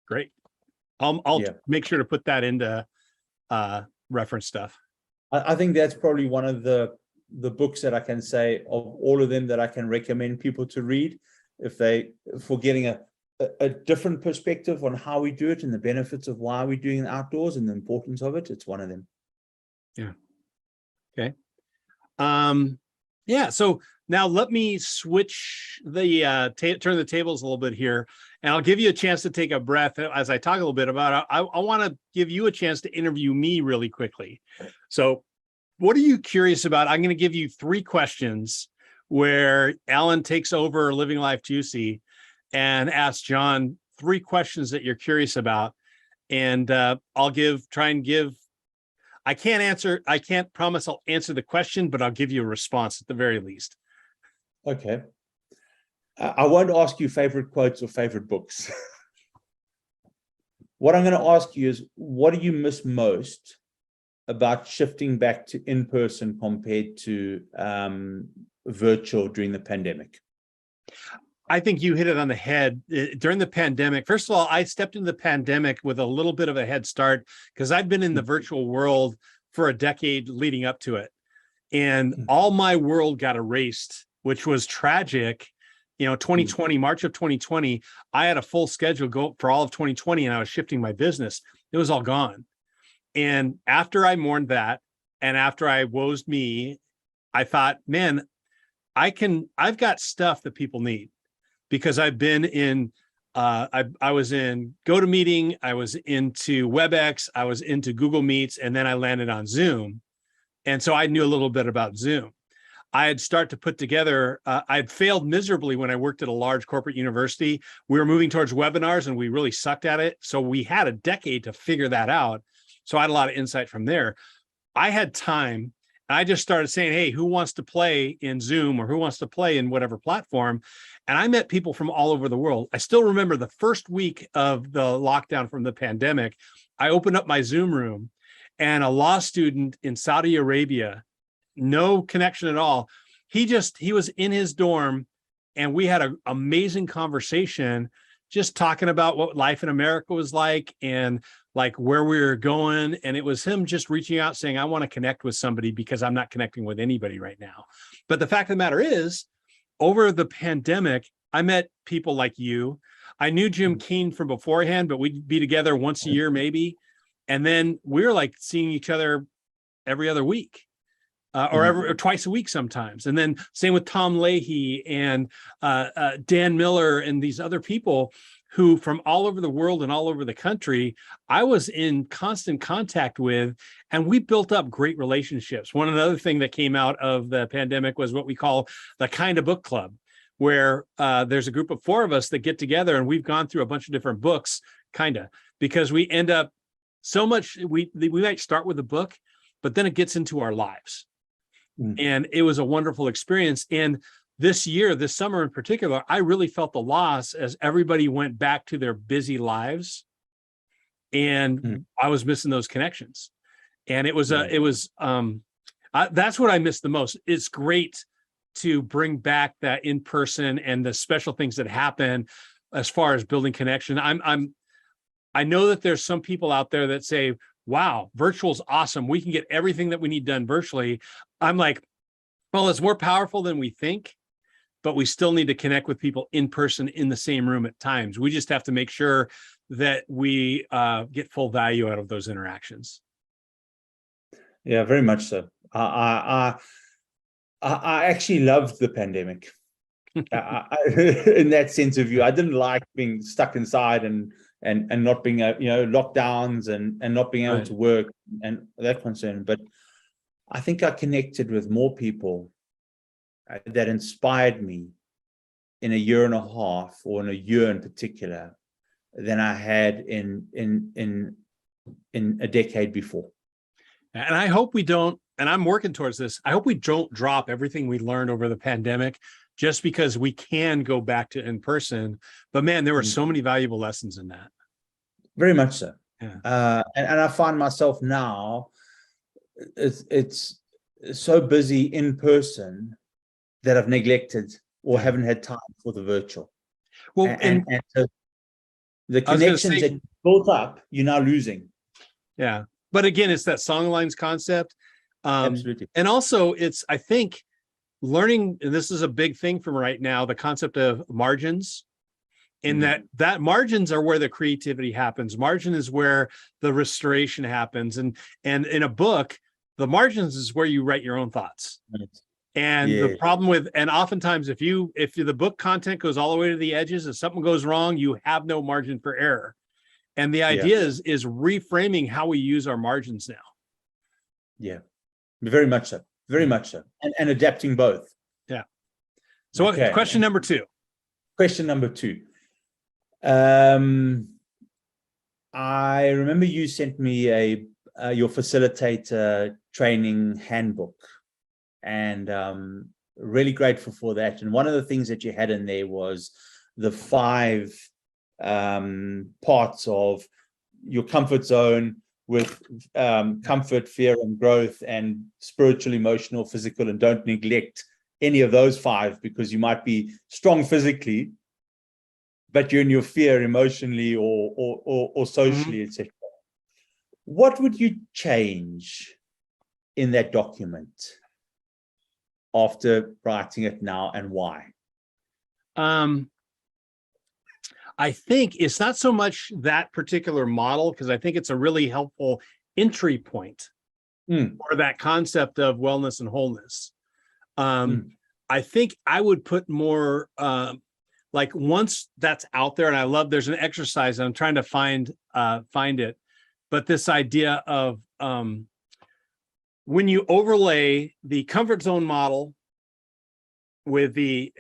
Great. I'll make sure to put that into reference stuff. I think that's probably one of the books that I can say of all of them that I can recommend people to read for getting a different perspective on how we do it and the benefits of why we're doing the outdoors and the importance of it. It's one of them. Yeah. Okay. Yeah. So now let me switch the turn the tables a little bit here, and I'll give you a chance to take a breath as I talk a little bit about it. I want to give you a chance to interview me really quickly. So what are you curious about? I'm going to give you 3 questions where Alan takes over Living Life Juicy and asks John 3 questions that you're curious about. And I'll try and give, I can't promise I'll answer the question, but I'll give you a response at the very least. Okay. I won't ask you favorite quotes or favorite books. What I'm going to ask you is, what do you miss most about shifting back to in-person compared to virtual during the pandemic? I think you hit it on the head. During the pandemic. First of all, I stepped into the pandemic with a little bit of a head start because I'd been in the virtual world for a decade leading up to it. And all my world got erased, which was tragic. 2020, March of 2020, I had a full schedule go for all of 2020 and I was shifting my business. It was all gone. And after I mourned that, and after I woes me, I thought, man, I've got stuff that people need, because I've been in, I was in GoToMeeting, I was into WebEx, I was into Google Meets, and then I landed on Zoom. And so I knew a little bit about Zoom. I had started to put together, I'd failed miserably when I worked at a large corporate university. We were moving towards webinars and we really sucked at it. So we had a decade to figure that out. So I had a lot of insight from there. I had time. I just started saying, hey, who wants to play in Zoom, or who wants to play in whatever platform? And I met people from all over the world. I still remember the first week of the lockdown from the pandemic, I opened up my Zoom room and a law student in Saudi Arabia, no connection at all. He was in his dorm and we had an amazing conversation, just talking about what life in America was like and like where we were going. And it was him just reaching out saying, I want to connect with somebody because I'm not connecting with anybody right now. But the fact of the matter is, over the pandemic, I met people like you. I knew Jim Keen from beforehand, but we'd be together once a year, maybe. And then we were like seeing each other every other week. Or twice a week sometimes. And then same with Tom Leahy and Dan Miller and these other people who from all over the world and all over the country, I was in constant contact with, and we built up great relationships. One other thing that came out of the pandemic was what we call the Kinda Book Club, where there's a group of 4 of us that get together and we've gone through a bunch of different books, because we end up so much, we might start with a book, but then it gets into our lives. And it was a wonderful experience. And this summer in particular, I really felt the loss as everybody went back to their busy lives. And I was missing those connections. And that's what I missed the most. It's great to bring back that in person and the special things that happen as far as building connection. I know that there's some people out there that say, wow, virtual's awesome. We can get everything that we need done virtually. I'm like, well, it's more powerful than we think, but we still need to connect with people in person in the same room at times. We just have to make sure that we get full value out of those interactions. Yeah, very much so. I actually loved the pandemic. In that sense of view, I didn't like being stuck inside and not being lockdowns and not being able to work and that concern. But I think I connected with more people that inspired me in a year and a half, or in a year in particular, than I had in a decade before. And I hope we don't, and I'm working towards this, I hope we don't drop everything we learned over the pandemic just because we can go back to in person. But man, there were so many valuable lessons in that. Very much so. Yeah. And I find myself now, it's so busy in person that I've neglected or haven't had time for the virtual. Well, and so the connections that you built up, you're now losing. Yeah. But again, it's that songlines concept. Absolutely. And also I think learning, and this is a big thing from right now, the concept of margins. In that margins are where the creativity happens. Margin is where the restoration happens. And in a book, the margins is where you write your own thoughts. And the problem with, and oftentimes if the book content goes all the way to the edges, if something goes wrong, you have no margin for error. And the idea is reframing how we use our margins now. Yeah, very much so. Very much so. And adapting both. Yeah. So question number 2. Question number 2. I remember you sent me your facilitator training handbook, and really grateful for that. And one of the things that you had in there was the 5 parts of your comfort zone, with comfort, fear, and growth, and spiritual, emotional, physical, and don't neglect any of those five, because you might be strong physically, but you're in your fear emotionally or socially, etc. What would you change in that document after writing it now, and why? I think it's not so much that particular model, because I think it's a really helpful entry point for that concept of wellness and wholeness. I think I would put more like, once that's out there, and I love, there's an exercise, and I'm trying to find it, but this idea of when you overlay the comfort zone model with the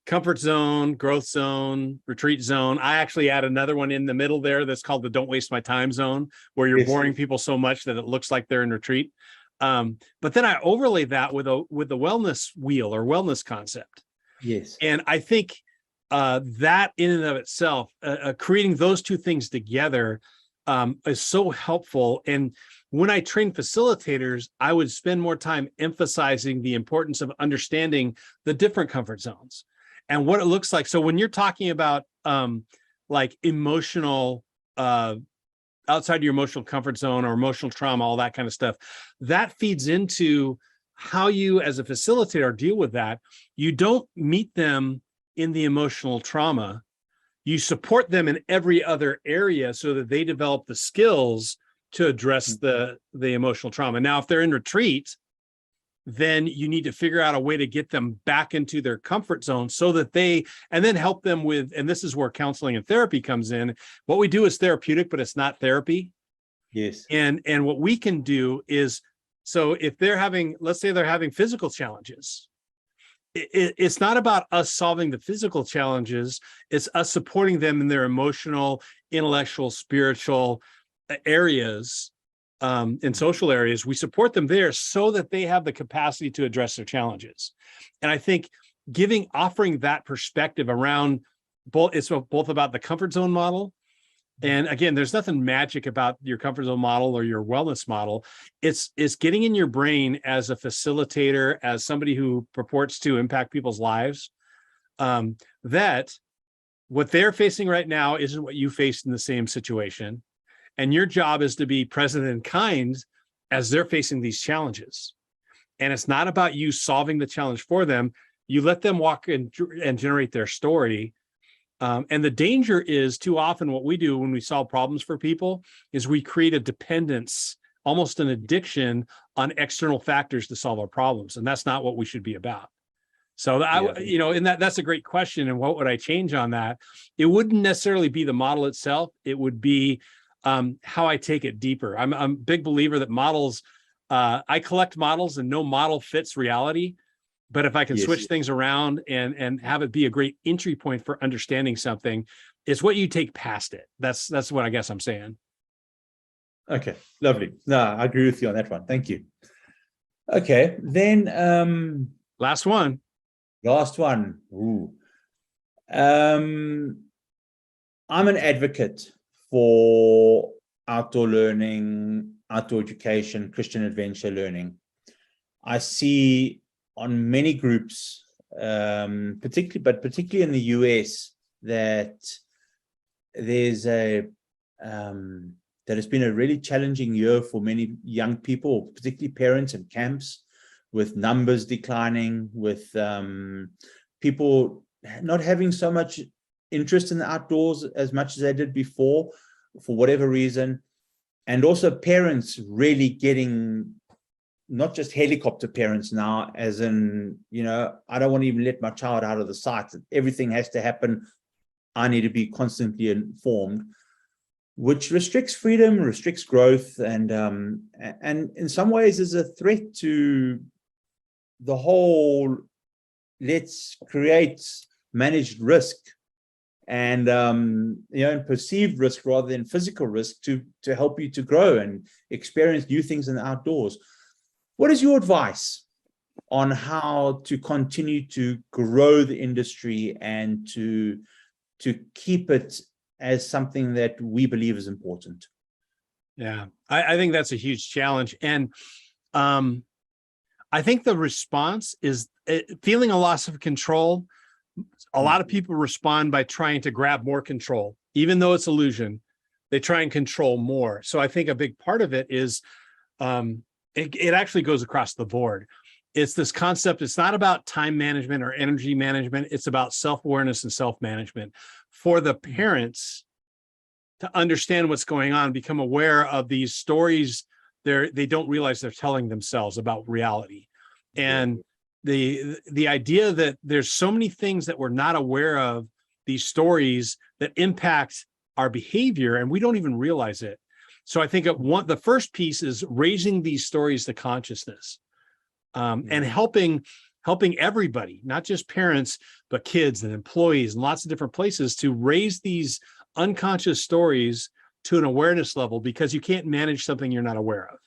comfort zone, growth zone, retreat zone. I actually add another one in the middle there that's called the don't waste my time zone, where you're boring people so much that it looks like they're in retreat. But then I overlay that with the wellness wheel or wellness concept. Yes. And I think that in and of itself, creating those two things together is so helpful. And when I train facilitators, I would spend more time emphasizing the importance of understanding the different comfort zones and what it looks like. So when you're talking about like emotional, outside your emotional comfort zone or emotional trauma, all that kind of stuff, that feeds into how you as a facilitator deal with that. You don't meet them in the emotional trauma. You support them in every other area so that they develop the skills to address the emotional trauma. Now, if they're in retreat, then you need to figure out a way to get them back into their comfort zone so that and then help them with, and this is where counseling and therapy comes in. What we do is therapeutic, but it's not therapy. Yes. And what we can do is, so if they're having, let's say they're having physical challenges, it's not about us solving the physical challenges. It's us supporting them in their emotional, intellectual, spiritual areas, in social areas. We support them there so that they have the capacity to address their challenges. And I think offering that perspective around it's both about the comfort zone model. And again, there's nothing magic about your comfort zone model or your wellness model. It's getting in your brain as a facilitator, as somebody who purports to impact people's lives, that what they're facing right now isn't what you faced in the same situation. And your job is to be present and kind as they're facing these challenges. And it's not about you solving the challenge for them. You let them walk and generate their story. And the danger is, too often what we do when we solve problems for people is we create a dependence, almost an addiction on external factors to solve our problems. And that's not what we should be about. So and that's a great question. And what would I change on that? It wouldn't necessarily be the model itself. It would be how I take it deeper. I'm a big believer that models, I collect models and no model fits reality. But if I can switch things around and have it be a great entry point for understanding something, it's what you take past it. That's what I guess I'm saying. Okay, lovely. No, I agree with you on that one. Thank you. Okay, then last one. Ooh. I'm an advocate for outdoor learning, outdoor education, Christian adventure learning. I see on many groups, particularly in the US, that there's that has been a really challenging year for many young people, particularly parents and camps, with numbers declining, with people not having so much interest in the outdoors as much as they did before, for whatever reason, and also parents really getting not just helicopter parents now, as in, I don't want to even let my child out of the sight. Everything has to happen. I need to be constantly informed, which restricts freedom, restricts growth, and in some ways is a threat to the whole let's create managed risk and and perceived risk rather than physical risk to help you to grow and experience new things in the outdoors. What is your advice on how to continue to grow the industry and to keep it as something that we believe is important? Yeah, I think that's a huge challenge. And I think the response is feeling a loss of control. A lot of people respond by trying to grab more control, even though it's illusion. They try and control more. So I think a big part of it is it actually goes across the board. It's this concept. It's not about time management or energy management. It's about self-awareness and self-management for the parents to understand what's going on, become aware of these stories they don't realize they're telling themselves about reality. And the idea that there's so many things that we're not aware of, these stories that impact our behavior, and we don't even realize it. So I think the first piece is raising these stories to consciousness, and helping everybody, not just parents, but kids and employees and lots of different places, to raise these unconscious stories to an awareness level, because you can't manage something you're not aware of.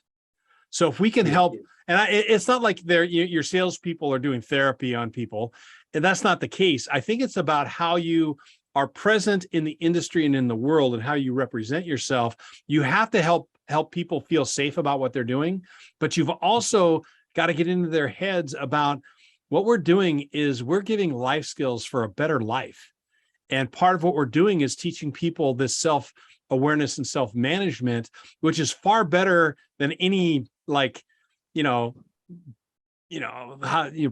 So if we can help, and it's not like your salespeople are doing therapy on people, and that's not the case. I think it's about how you are present in the industry and in the world, and how you represent yourself. You have to help people feel safe about what they're doing, but you've also got to get into their heads about what we're doing is we're giving life skills for a better life. And part of what we're doing is teaching people this self-awareness and self-management, which is far better than any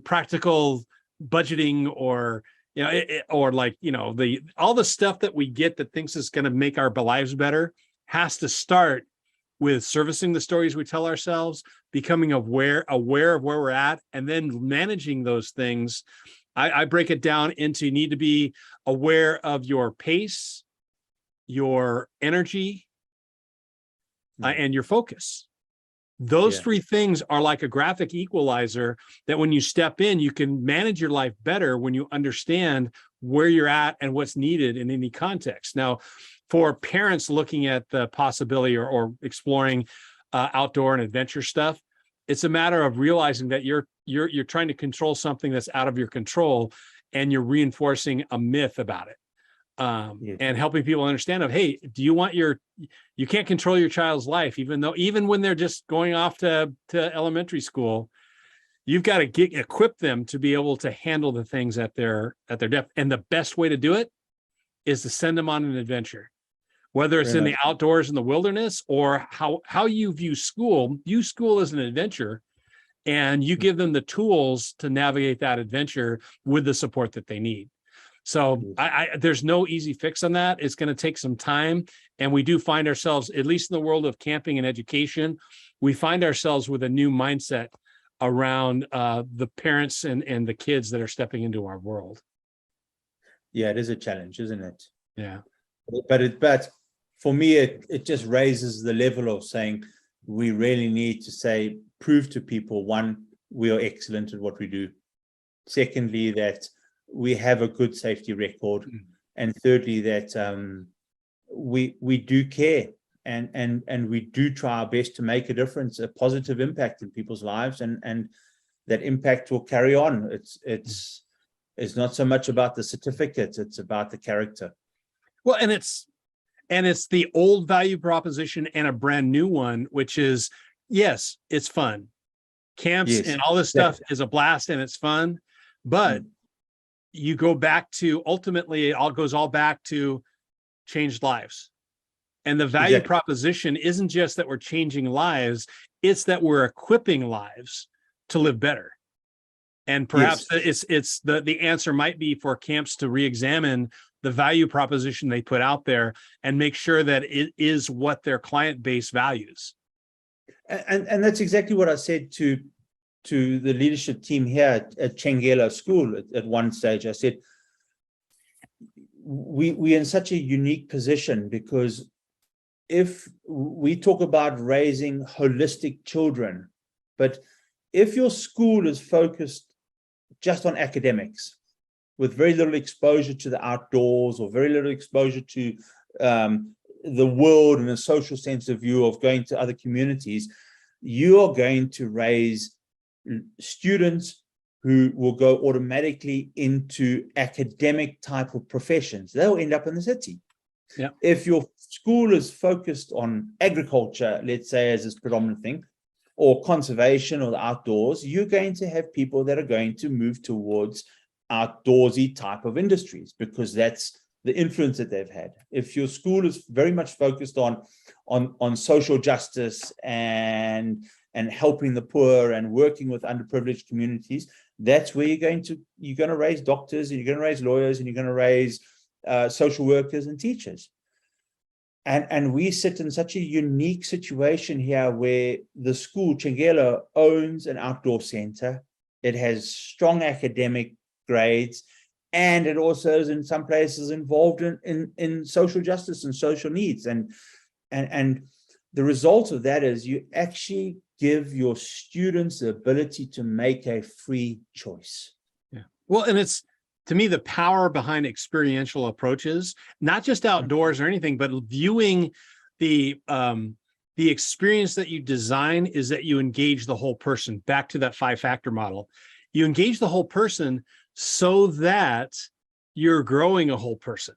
practical budgeting or all the stuff that we get that thinks it's going to make our lives better has to start with servicing the stories we tell ourselves, becoming aware of where we're at, and then managing those things. I break it down into, you need to be aware of your pace, your energy, and your focus. Those three things are like a graphic equalizer that when you step in, you can manage your life better when you understand where you're at and what's needed in any context. Now, for parents looking at the possibility or exploring outdoor and adventure stuff, it's a matter of realizing that you're trying to control something that's out of your control, and you're reinforcing a myth about it. And helping people understand hey, you can't control your child's life, even when they're just going off to elementary school. You've got to equip them to be able to handle the things at their depth. And the best way to do it is to send them on an adventure, whether it's in the outdoors in the wilderness, or how you view school. View school as an adventure, and you give them the tools to navigate that adventure with the support that they need. So there's no easy fix on that. It's going to take some time. And we do find ourselves, at least in the world of camping and education, we find ourselves with a new mindset around the parents and the kids that are stepping into our world. Yeah, it is a challenge, isn't it? Yeah. But for me, it just raises the level of saying we really need to prove to people, one, we are excellent at what we do. Secondly, that we have a good safety record, and thirdly, that we do care, and we do try our best to make a difference, a positive impact in people's lives, and that impact will carry on. It's not so much about the certificate; it's about the character. Well, and it's the old value proposition and a brand new one, which is, yes, it's fun. Camps and all this stuff is a blast and it's fun, but you go back to, ultimately, it all goes back to changed lives. And the value proposition isn't just that we're changing lives, it's that we're equipping lives to live better. And perhaps it's the answer might be for camps to re-examine the value proposition they put out there and make sure that it is what their client base values. And that's exactly what I said to the leadership team here at Chengela School at one stage. I said, we're in such a unique position, because if we talk about raising holistic children, but if your school is focused just on academics, with very little exposure to the outdoors, or very little exposure to the world and a social sense of view of going to other communities, you are going to raise students who will go automatically into academic type of professions. They'll end up in the city. Yeah. If your school is focused on agriculture, let's say, as its predominant thing, or conservation or the outdoors, you're going to have people that are going to move towards outdoorsy type of industries because that's the influence that they've had. If your school is very much focused on social justice and helping the poor and working with underprivileged communities, that's where you're going to raise doctors, and you're going to raise lawyers, and you're going to raise social workers and teachers. And we sit in such a unique situation here where the school, Chengelo, owns an outdoor center. It has strong academic grades, and it also is in some places involved in social justice and social needs. And the result of that is you actually give your students the ability to make a free choice. Yeah. Well, and it's, to me, the power behind experiential approaches, not just outdoors or anything, but viewing the experience that you design is that you engage the whole person. Back to that 5-factor model. You engage the whole person so that you're growing a whole person.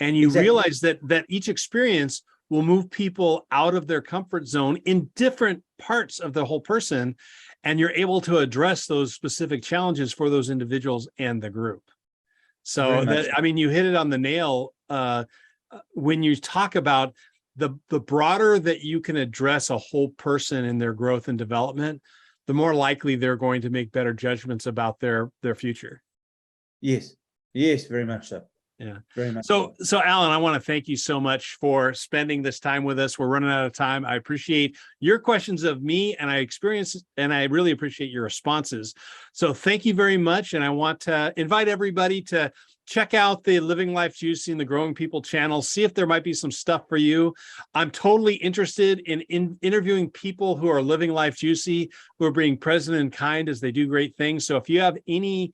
And you realize that each experience will move people out of their comfort zone in different parts of the whole person, and you're able to address those specific challenges for those individuals and the group. So that, I mean, you hit it on the nail when you talk about the broader that you can address a whole person in their growth and development, the more likely they're going to make better judgments about their future. Yes, very much so. Yeah, very much. So Alan, I want to thank you so much for spending this time with us. We're running out of time. I appreciate your questions of me, and I really appreciate your responses. So thank you very much. And I want to invite everybody to check out the Living Life Juicy and the Growing People channel. See if there might be some stuff for you. I'm totally interested in interviewing people who are living life juicy, who are being present and kind as they do great things. So if you have any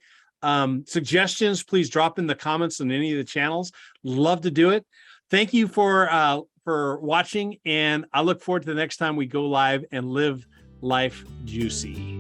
suggestions, please drop in the comments on any of the channels. Love to do it. Thank you for watching, and I look forward to the next time we go live and live life juicy.